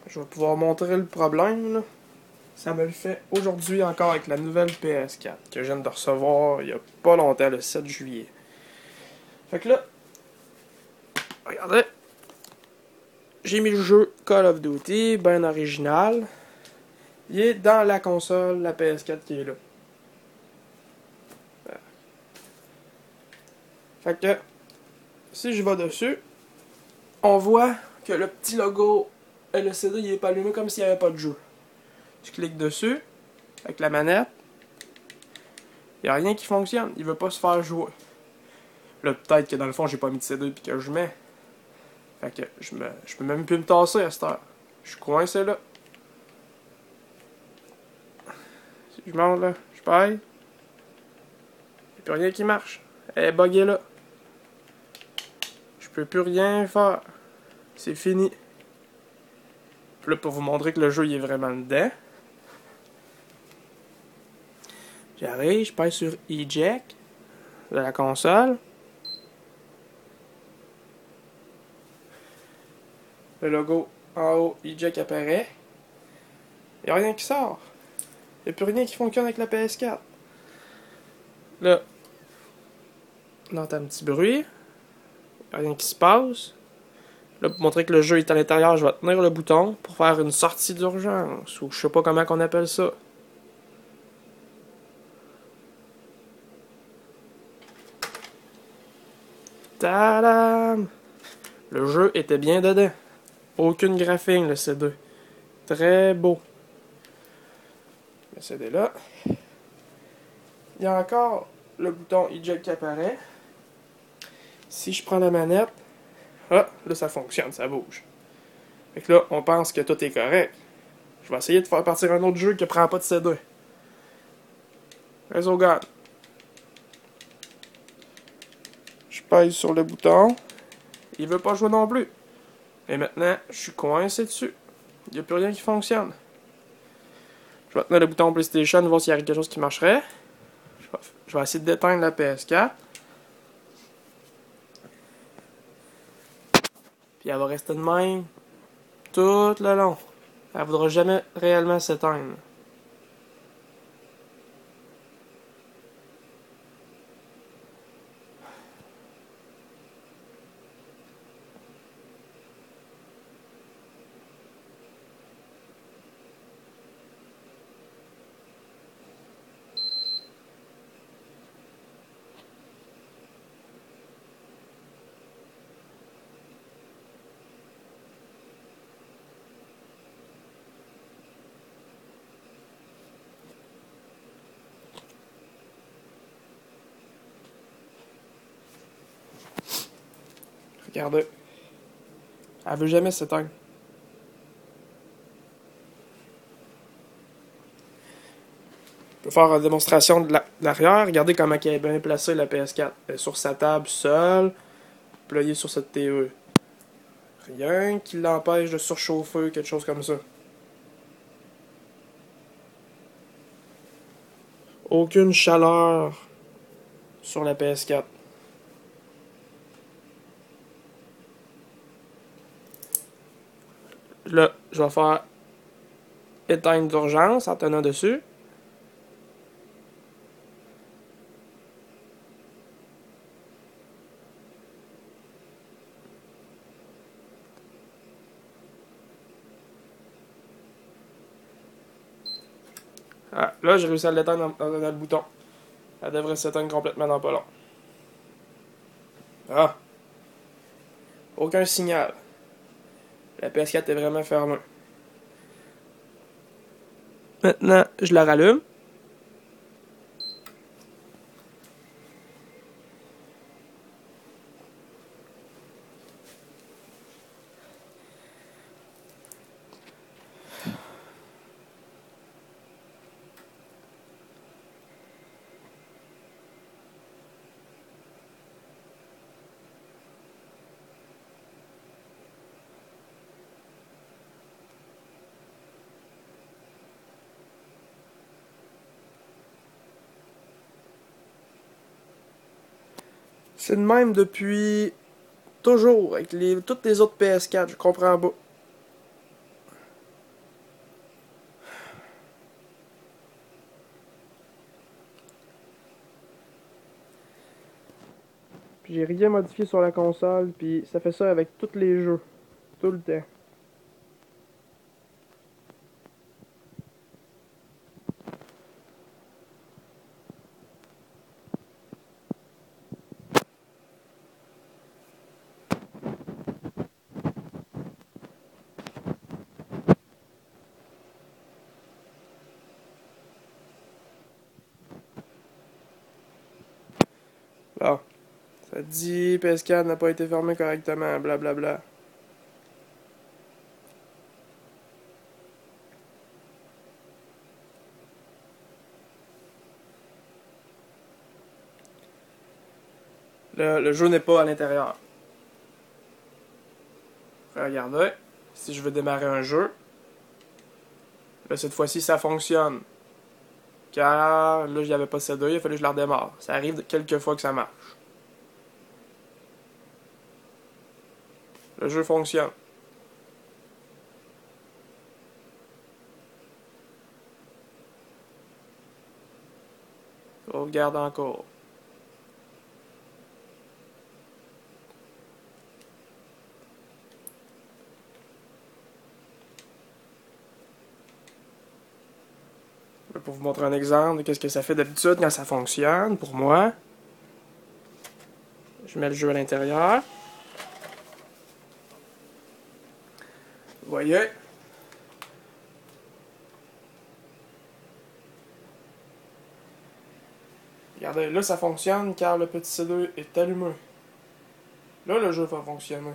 Je vais pouvoir montrer le problème, là. Ça me le fait aujourd'hui encore avec la nouvelle PS4 que je viens de recevoir il y a pas longtemps, le 7 juillet. Fait que là, regardez, j'ai mis le jeu Call of Duty, ben original. Il est dans la console, la PS4 qui est là. Fait que, si je vais dessus, on voit que le petit logo LCD il est pas allumé comme s'il n'y avait pas de jeu. Je clique dessus, avec la manette, il n'y a rien qui fonctionne, il veut pas se faire jouer. Là, peut-être que dans le fond, j'ai pas mis de CD puis que je mets. Fait que je peux même plus me tasser à cette heure. Je suis coincé là. Si je monte là, je paye. Y'a plus rien qui marche. Elle est buggée là. Je peux plus rien faire. C'est fini. Puis là, pour vous montrer que le jeu il est vraiment dedans. J'arrive, je pèse sur Eject de la console. Le logo en haut, Eject apparaît. Il n'y a rien qui sort. Il n'y a plus rien qui fonctionne avec la PS4. Là, on entend un petit bruit. Il n'y a rien qui se passe. Là, pour montrer que le jeu est à l'intérieur, je vais tenir le bouton pour faire une sortie d'urgence. Ou je sais pas comment on appelle ça. Tadam! Le jeu était bien dedans. Aucune graphine, le CD. Très beau. Le CD là. Il y a encore le bouton eject qui apparaît. Si je prends la manette, ah, là ça fonctionne, ça bouge. Fait que là, on pense que tout est correct. Je vais essayer de faire partir un autre jeu qui prend pas de CD. Resogun. Je pèse sur le bouton. Il veut pas jouer non plus. Et maintenant, je suis coincé dessus. Il n'y a plus rien qui fonctionne. Je vais tenir le bouton PlayStation, voir s'il y a quelque chose qui marcherait. Je vais essayer d'éteindre la PS4. Puis elle va rester de même tout le long. Elle ne voudra jamais réellement s'éteindre. Regardez. Elle veut jamais s'éteindre. Je peux faire une démonstration de l'arrière. Regardez comment elle est bien placée la PS4. Elle est sur sa table seule, pliée sur cette TV. Rien qui l'empêche de surchauffer, quelque chose comme ça. Aucune chaleur sur la PS4. Là, je vais faire éteindre d'urgence en tenant dessus. Ah, là, j'ai réussi à l'éteindre en donnant le bouton. Elle devrait s'éteindre complètement dans pas long. Ah! Aucun signal. La PS4 est vraiment fermée. Maintenant, je la rallume. C'est de même depuis toujours, avec toutes les autres PS4, je comprends pas. Puis j'ai rien modifié sur la console, puis ça fait ça avec tous les jeux. Tout le temps. Bon. Ça dit PS4 n'a pas été fermé correctement, blablabla. Le jeu n'est pas à l'intérieur. Regardez, si je veux démarrer un jeu, là cette fois-ci ça fonctionne. Car là, il n'y avait pas de CD, il a fallu que je la redémarre. Ça arrive quelques fois que ça marche. Le jeu fonctionne. Sauvegarde encore. Pour vous montrer un exemple de ce que ça fait d'habitude quand ça fonctionne, pour moi, je mets le jeu à l'intérieur. Vous voyez? Regardez, là ça fonctionne car le petit CD est allumé. Là le jeu va fonctionner.